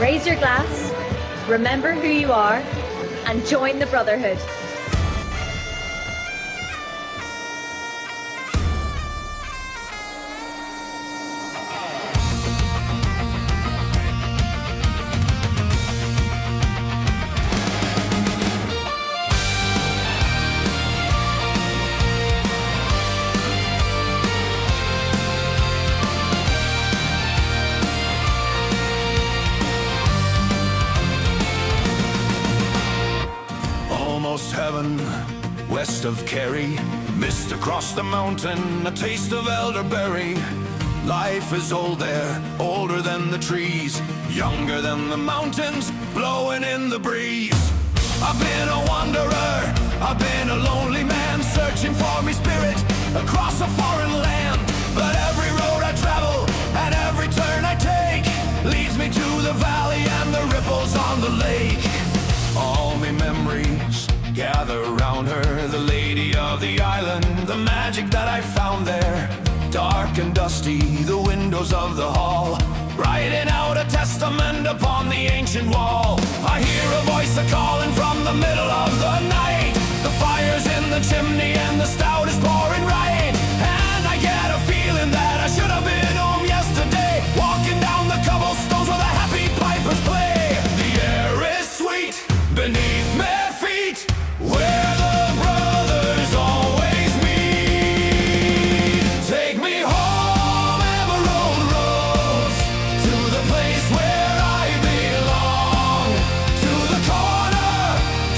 Raise your glass, remember who you are, and join the Brotherhood. Heaven, west of Kerry, mist across the mountain, a taste of elderberry. Life is old there, older than the trees, younger than the mountains, blowing in the breeze. I've been a wanderer, I've been a lonely man, searching for me spirit across a foreign land. But every road I travel and every turn I take leads me to the valley and the ripples on the lake. All my memories gather round her, the lady of the island, the magic that I found there. Dark and dusty, the windows of the hall, writing out a testament upon the ancient wall. I hear a voice a-calling from the middle of the night. The fire's in the chimney and the stout is pouring right. And I get a feeling that I should have been home yesterday, walking down the cobblestones where the happy pipers play. The air is sweet beneath my feet, where the brothers always meet. Take me home, Emerald roads, to the place where I belong. To the corner,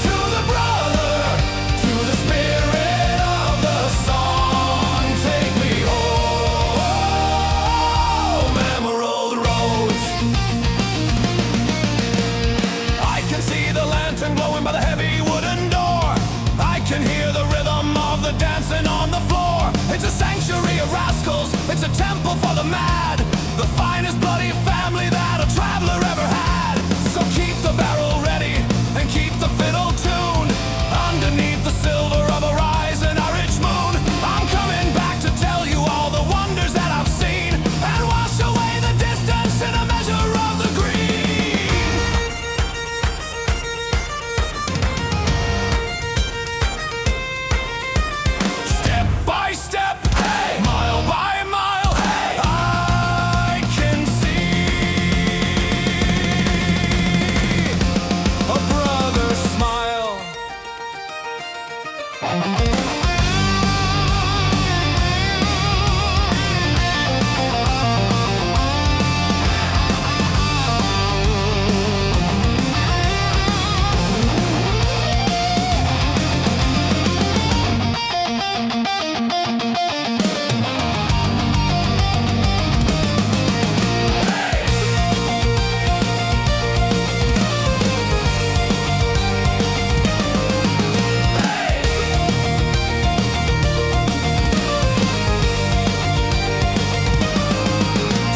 to the brother, to the spirit of the song. Take me home, Emerald roads. I can see the lantern glowing by the heavy wooden door. I can hear the rhythm of the dancing on the floor. It's a sanctuary of rascals, it's a temple for the mad, the finest bloody family that a traveler ever had. So keep the barrel ready and keep the fiddle tuned, underneath the silver of a rising Irish moon. I'm coming back to tell you all the wonders that I've seen, and wash away the distance in a measure of the green. Step by step, hey, mile by mile, hey, I can see a brother's smile.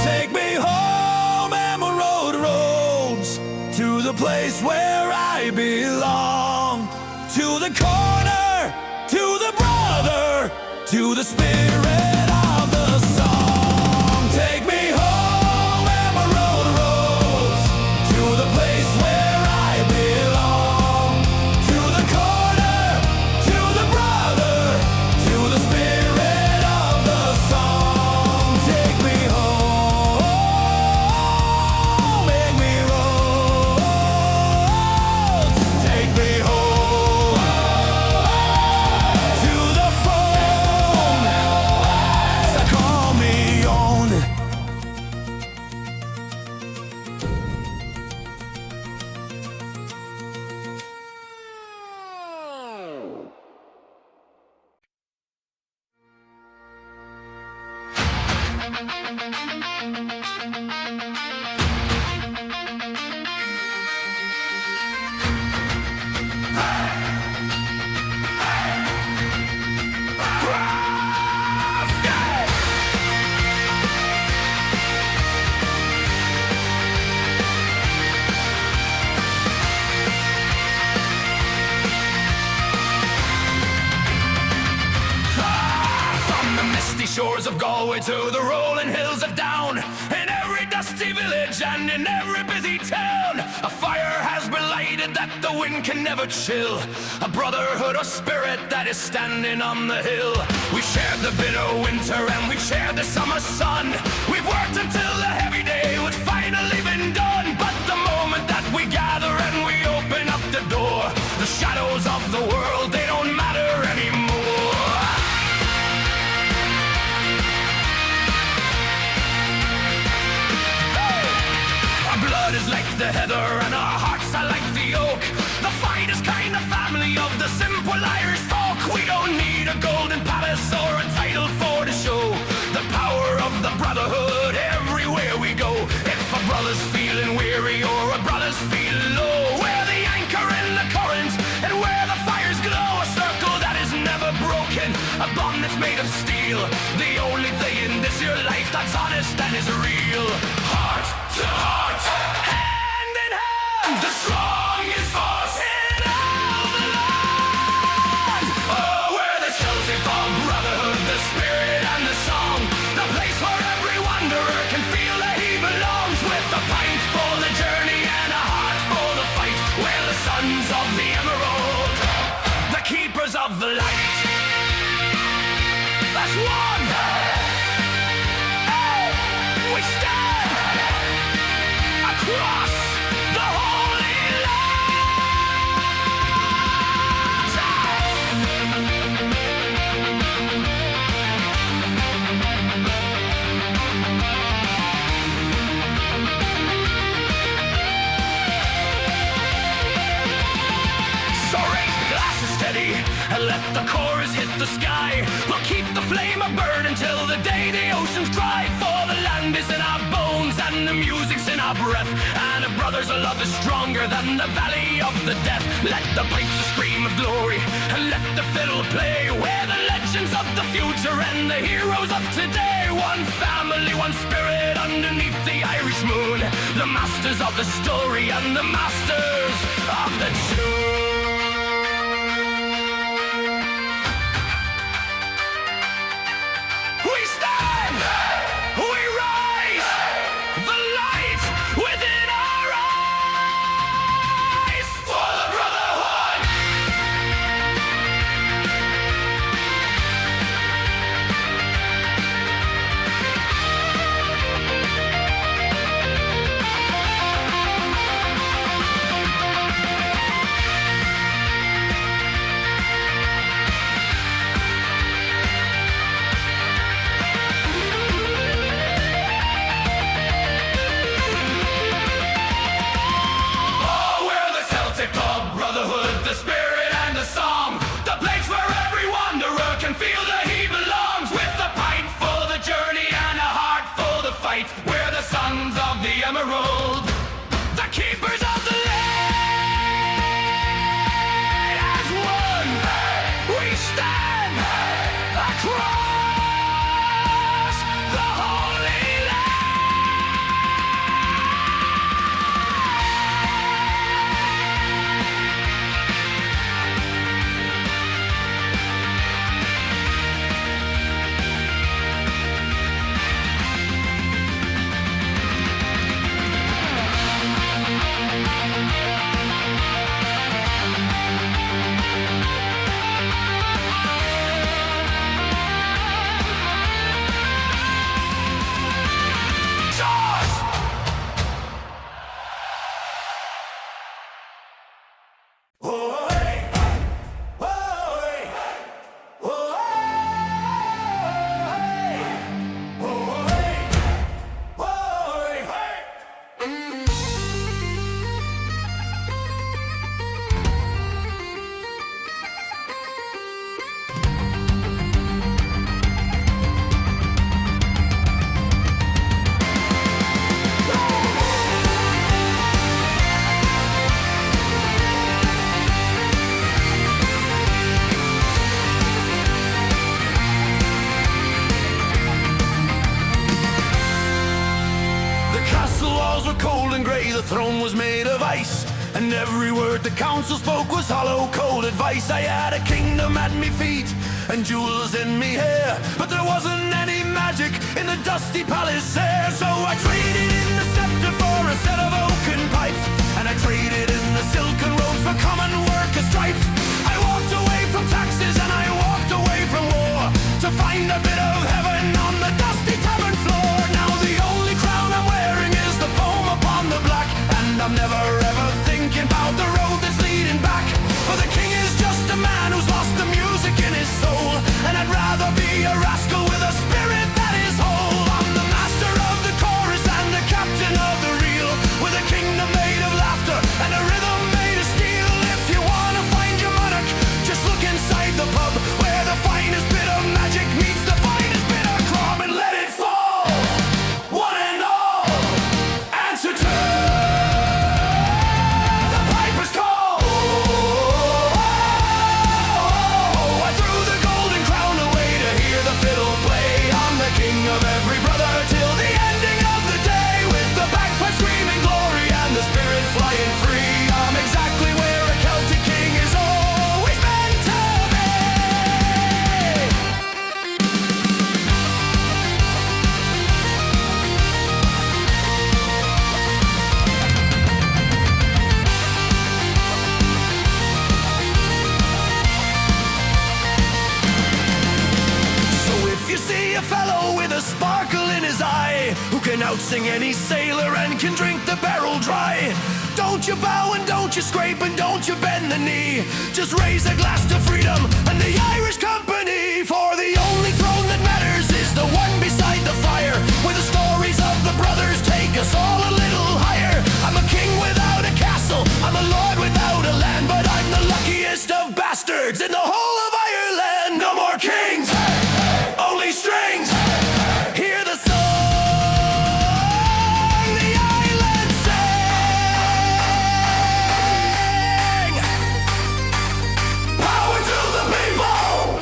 Take me home, Emerald roads, to the place where I belong. To the corner, to the brother, to the spirit of the song. Take me home, Emerald roads, to the place where I belong. To the corner, to the brother, to the spirit of the song. Take me home, make me roads. Take me home to the phone that call me on. From the misty shores of Galway to the rolling hills of Down, in every dusty empty village and in every busy town, a fire has been lighted that the wind can never chill. A brotherhood of spirit that is standing on the hill. We've shared the bitter winter and we've shared the summer sun. We've worked until the heavy day was finally been done. But the moment that we gather and we open up the door, the shadows of the world, they don't matter anymore. Our blood is like the heather and our hearts are like the oak. The finest kind of family of the simple Irish folk. We don't need a golden palace or a title for the show. The power of the brotherhood everywhere we go. If a brother's feeling weary or a brother's feeling low, we're the anchor in the current and where the fires glow. A circle that is never broken, a bond that's made of steel. The only thing in this your life that's honest and is real. Heart to heart, hand in hand, the strongest force in all the land. Oh, we're the Celtic Pub Brotherhood, the spirit and the song. The place where every wanderer can feel that he belongs. With a pint for the journey and a heart for the fight. We're the sons of the emerald, the keepers of the light. That's one. Hey, we stand across the holy land. So raise the glasses steady and let the chorus hit the sky. We'll keep the flame a burn until the day the oceans dry. For the land is in our bones and the music's in our breath, and a brother's love is stronger than the valley of the death. Let the pipes scream of glory and let the fiddle play. We're the legends of the future and the heroes of today. One family, one spirit underneath the Irish moon. The masters of the story and the masters of the tune. We stand, we rise, the light within our eyes. For the brotherhood. The spirit and the song, the place where every wanderer can feel that he belongs. With a pint for the journey and a heart for the fight, we're the sons of the emerald, the keepers of the light. As one, we stand across the holy land. The throne was made of ice, and every word the council spoke was hollow, cold advice. I had a kingdom at me feet and jewels in me hair, but there wasn't any magic in the dusty palace air. So I traded in the and I'm never ever thinking about the road that's leading back. For the king is just a man who's lost the music in his soul, and I'd rather be a rascal with a spirit that is whole. I'm the master of the chorus and the captain of the reel, with a kingdom made of laughter and a rhythm made of steel. If you wanna find your monarch, just look inside the pub, where the finest bit of magic meets the finest bit of crumb, and let it fall, one and all. Answer to the piper's call. I threw the golden crown away to hear the fiddle play. I'm the king of every brother till the ending of the day, with the bagpipe screaming glory and the spirit flying free. I'm exactly where a Celtic king is always meant to be. So if you see a fellow with a sparkle in his eye, who can outsing any sailor and can drink the barrel dry, don't you bow and don't you scrape and don't you bend the knee. Just raise a glass to freedom and the Irish company. For the only throne that matters is the one beside the fire, where the stories of the brothers take us all a little higher. I'm a king without a castle, I'm a lord without a land, but I'm the luckiest of bastards in the whole of Ireland. No more kings, only strings. Hear the song the island sing. Power to the people.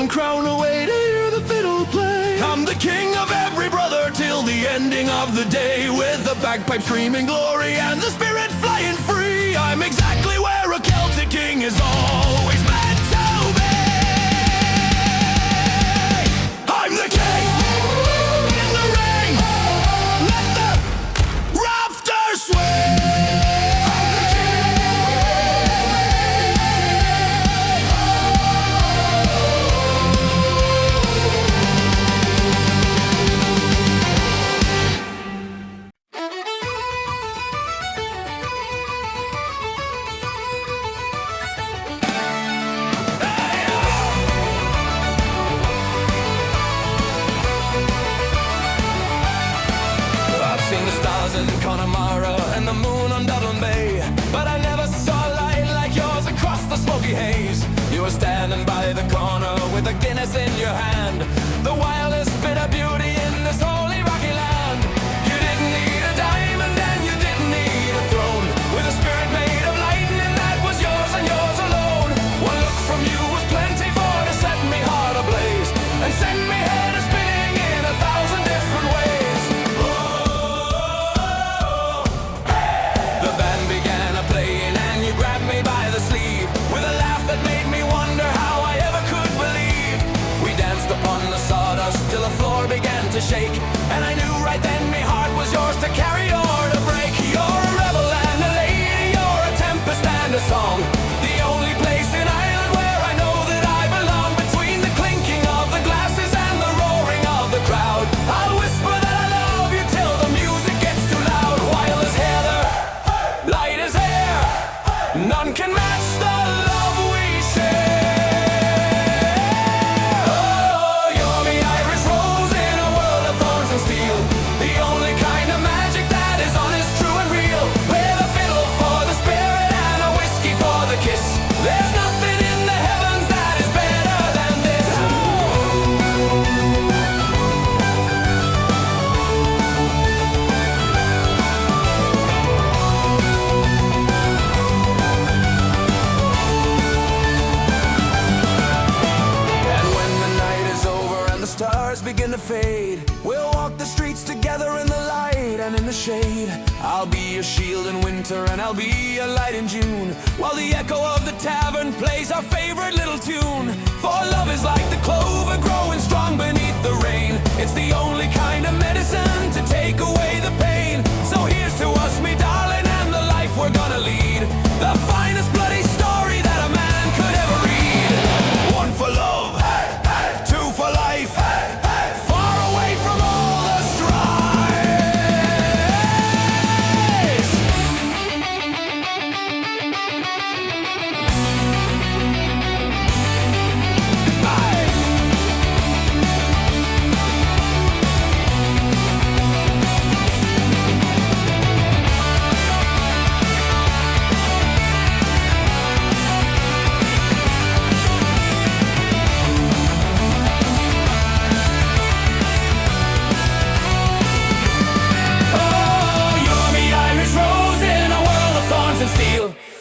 Crown away to hear the fiddle play. I'm the king of every brother till the ending of the day, with the bagpipe screaming glory and the spirit flying free. I'm exactly where a Celtic king is always meant to be. I'm the king in the ring. Let the rafters swing. In Connemara and the moon on Dublin Bay, but I never saw a light like yours across the smoky haze. You were standing by the corner with a Guinness in your hand, the wildest bit of beauty in this holy rocky land. You didn't need a diamond and you didn't need a throne, with a spirit made of lightning that was yours and yours alone. One look from you was plenty for to set me heart ablaze and send me head a spinning in 1,000 different ways. By the sleeve, with a laugh that made me wonder how I ever could believe. We danced upon the sawdust till the floor began to shake, and I knew right then my heart was yours to carry or to break. You're a rebel and a lady, you're a tempest and a song, the only place in Ireland where I know that I belong. Between the clinking of the glasses and the roaring of the crowd, I'll whisper that I love you till the music gets too loud. Wild as heather, light as air, none can match the love we share. Oh, you're the Irish rose in a world of thorns and steel, the only kind of magic that is honest, true and real. Play the fiddle for the spirit and a whiskey for the stars begin to fade, we'll walk the streets together in the light and in the shade. I'll be a shield in winter and I'll be a light in June, while the echo of the tavern plays our favorite little tune. For love is like the clover growing strong beneath the rain. It's the only kind of medicine to take away the pain. So here's to us, me darling, and the life we're gonna lead. The finest bloody story that a man could ever read. One for love, two for life, far away from all the strife.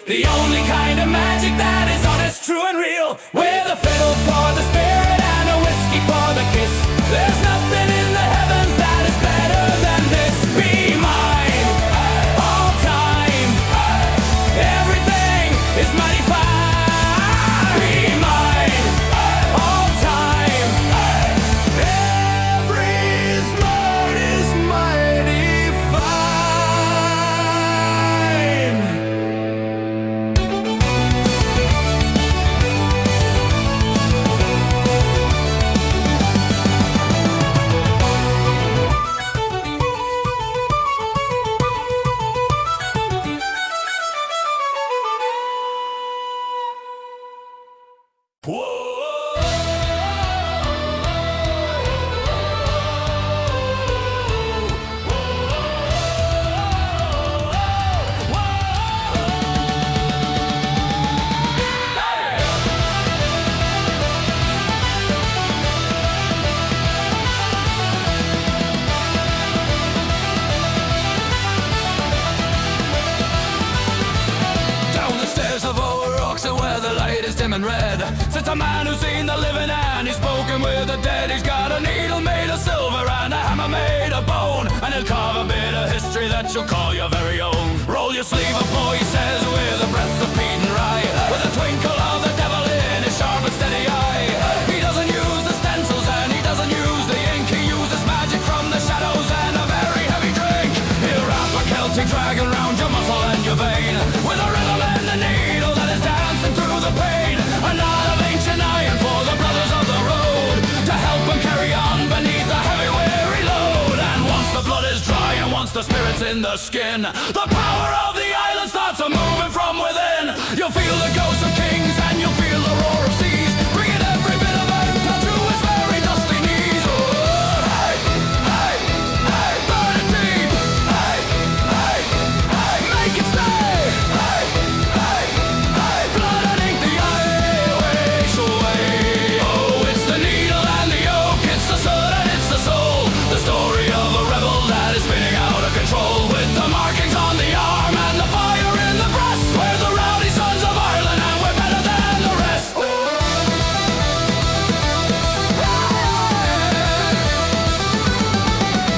The only kind of magic that is honest, true and real. With a fiddle for the spirit and a whiskey for the kiss. There's nothing in the heavens that is better than this. Be mine, all time. Everything is mighty fine. Be mine, all time. Every smart is mighty fine. And red sits a man who's seen the living and he's spoken with the dead. He's got a needle made of silver and a hammer made of bone, and he'll carve a bit of history that you'll call your very own. Roll your sleeve up, boy, he says, with a breath of peat and rye, with a twinkle of the devil in his sharp and steady eye. He doesn't use the stencils and he doesn't use the ink. He uses magic from the shadows and a very heavy drink. He'll wrap a Celtic dragon round your muscle and your vein, with a rhythm and a needle that is dancing through the pain. A knot of ancient iron for the brothers of the road, to help them carry on beneath the heavy weary load. And once the blood is dry and once the spirit's in the skin, the power of the island starts a moving from within. You'll feel the ghosts of kings and you'll feel the roar of seas, bringing every bit of earth down to its very dusty knees. Oh, hey, hey, hey, burn it deep. Hey, hey, hey, make it stay. Hey, hey, hey, blood and ink the Irish way. Oh, it's the needle and the oak, it's the sun and it's the soul. The story of a rebel that is spinning out of control, with the markings on the arm and the fire in the breast. We're the rowdy sons of Ireland and we're better than the rest.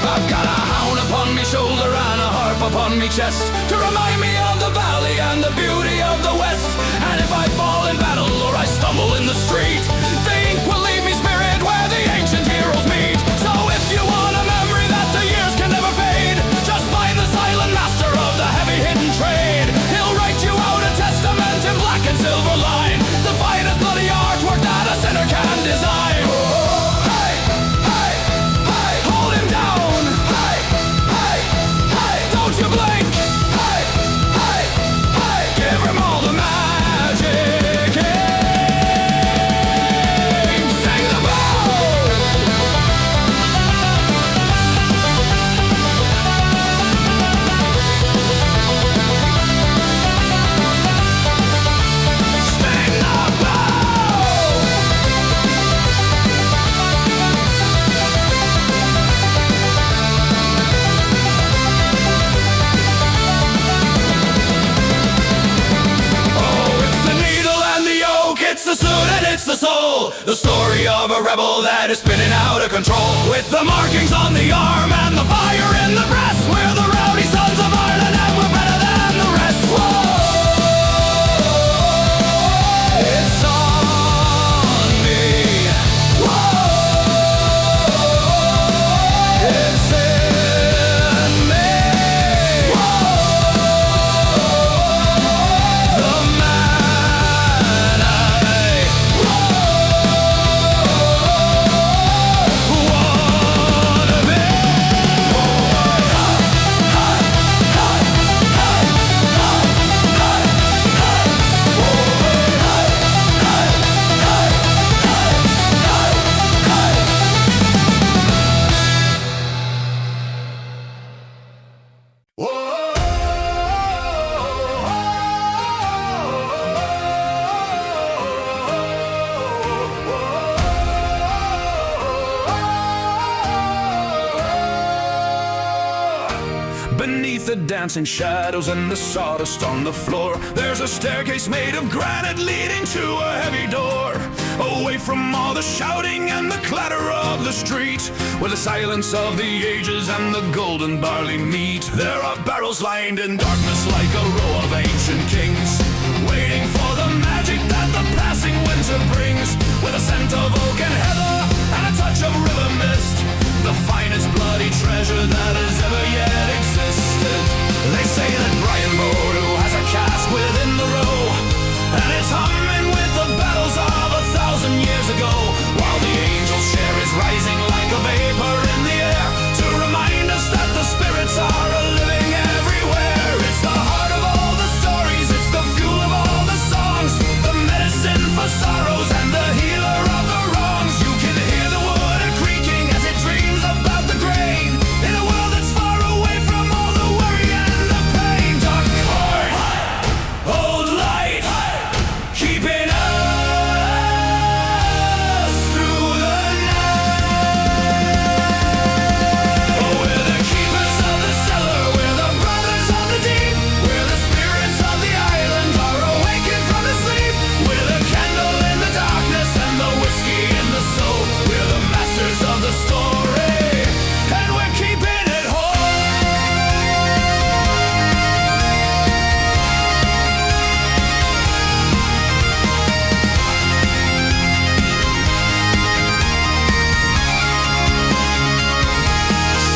I've got a hound upon me shoulder and a harp upon me chest, to remind me of the valley and the beauty of the west. And if I fall in battle or I stumble in the street, the ink will lead me spirit where the ancient heroes meet. So if you want a memory that the years can never fade, just find the silent master of the heavy hidden trade. He'll write you out a testament in black and silver line, the finest bloody artwork that a sinner can design. Oh, hey, hey, hey, hold him down. Hey, hey, hey, don't you blink. Hey, hey, hey, give him all the magic. of a rebel that is spinning out of control. With the markings on the arm and the fire in the breast, we're the rowdy sons of Ireland and we're better than the rest. Whoa! It's on me. Whoa! It's in me. Whoa! The man I wanna be. Beneath the dancing shadows and the sawdust on the floor, there's a staircase made of granite leading to a heavy door. Away from all the shouting and the clatter of the street, where the silence of the ages and the golden barley meet, there are barrels lined in darkness like a row of ancient kings, waiting for the magic that the passing winter brings, with a scent of oak and heather and a touch of river mist, the finest bloody treasure that has ever yet existed. They say that Brian Boru has a cask within the row, and it's humming with the battles of 1,000 years ago, while the angel's share is rising like a vapor in the air, to remind us that the spirits are living everywhere. It's the heart of all the stories, it's the fuel of all the songs, the medicine for sorrows and the healer of the wrongs. You can hear the wood creaking as it dreams about the grain, in a world that's far away from all the worry and the pain. Dark heart, old light, keeping us through the night. Oh, we're the keepers of the cellar, we're the brothers of the deep, we're the spirits of the island are awakened from the sleep. We're the candle in the darkness and the whiskey in the soul, we're the masters of the story, and we're keeping it whole.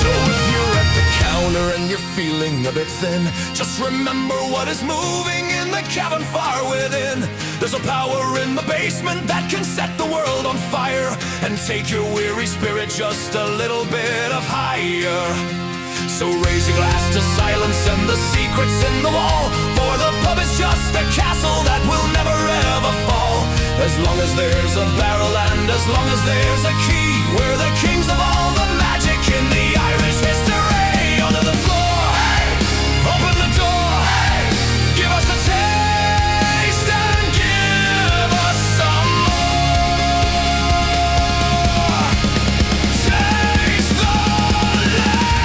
So if you're at the counter and you're feeling a bit thin, just remember what is moving in the cabin far within. There's a power in the basement that can set the world on fire and take your weary spirit just a little bit of higher. So raise your glass to silence and the secrets in the wall, for the pub is just a castle that will never ever fall. As long as there's a barrel and as long as there's a key, we're the kings of all the magic in the Irish history. Under the floor, hey, open the door, hey, give us a taste and give us some more. Taste the legend.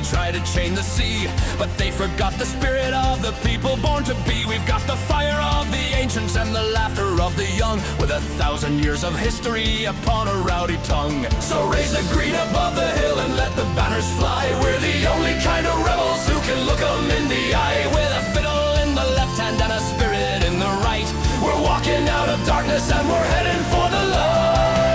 try to chain the sea, but they forgot the spirit of the people born to be. We've got the fire of the ancients and the laughter of the young, with 1,000 years of history upon a rowdy tongue. So raise the green above the hill and let the banners fly. We're the only kind of rebels who can look 'em in the eye, with a fiddle in the left hand and a spirit in the right. We're walking out of darkness and we're heading for the light.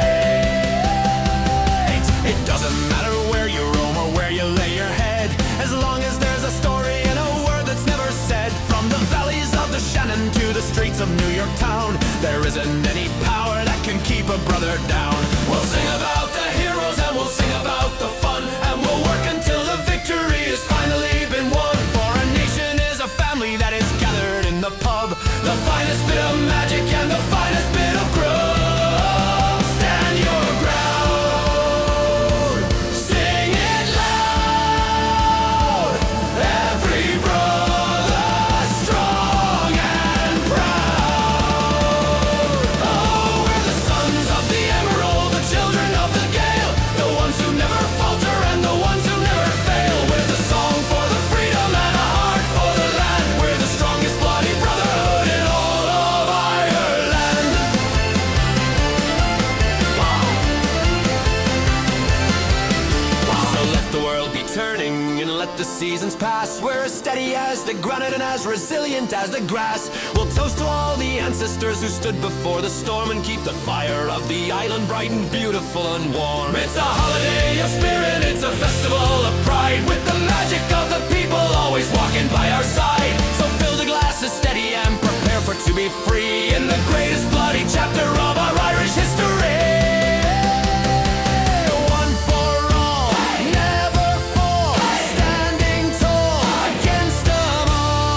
It doesn't matter where you roam or where you lay your head, as long as there's a story and a word that's never said. From the valleys of the Shannon to the streets of New York town, there isn't any power that can keep a brother down. We'll sing about the heroes and we'll sing about the fun, and we'll work until the victory has finally been won. For a nation is a family that is gathered in the pub, the finest bit of magic and the finest bit of grub. Stand your ground, sing it loud, every brother strong and proud. Oh, we're the sons of the emerald, the children of the gale, the ones who never falter and the ones who never fail. With a song for the freedom and a heart for the land, we're the strongest bloody brotherhood in all of Ireland. So let the world be turning and let the seasons pass. We're as steady as the granite and as resilient as the grass. We'll toast to all the ancestors who stood before the storm and keep the fire of the island bright and beautiful and warm. It's a holiday of spirit, it's a festival of pride, with the magic of the people always walking by our side. So fill the glasses steady and prepare for to be free in the greatest bloody chapter of our Irish history. One for all, never fall, standing tall against them all.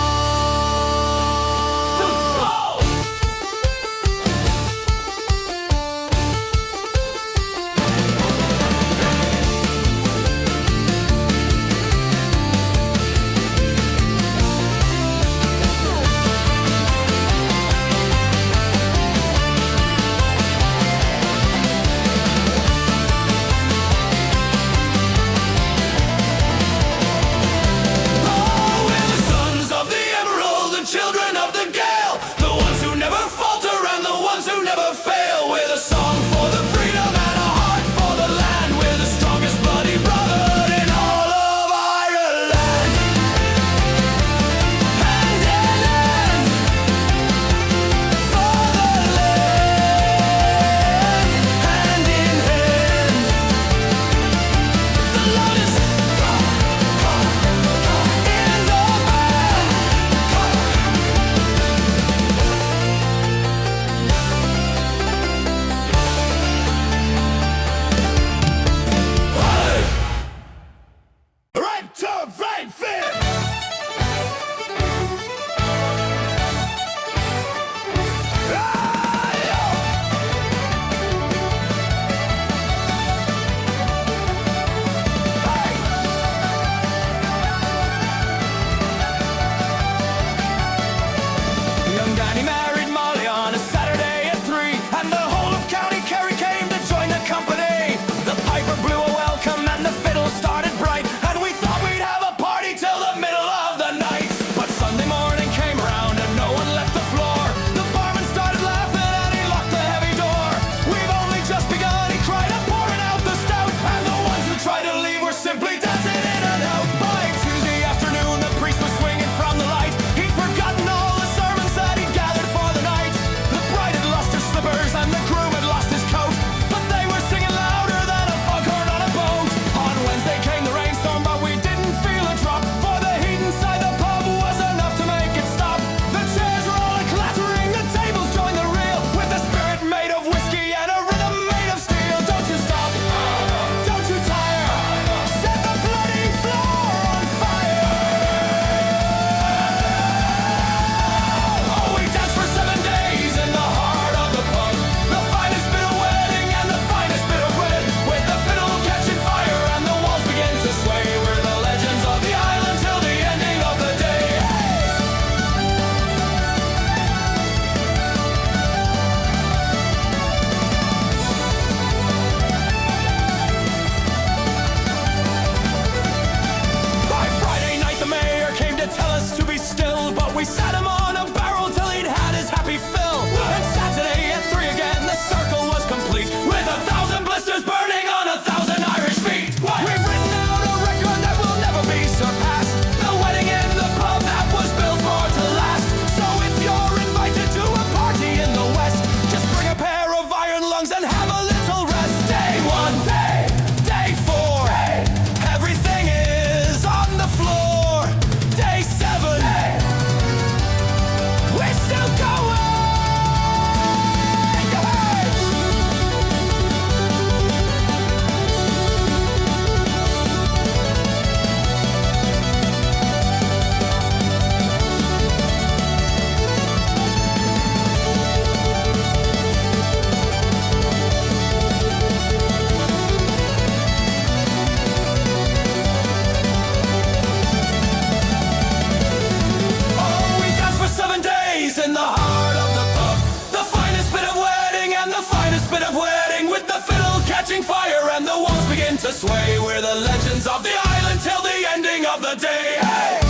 of the day. Hey!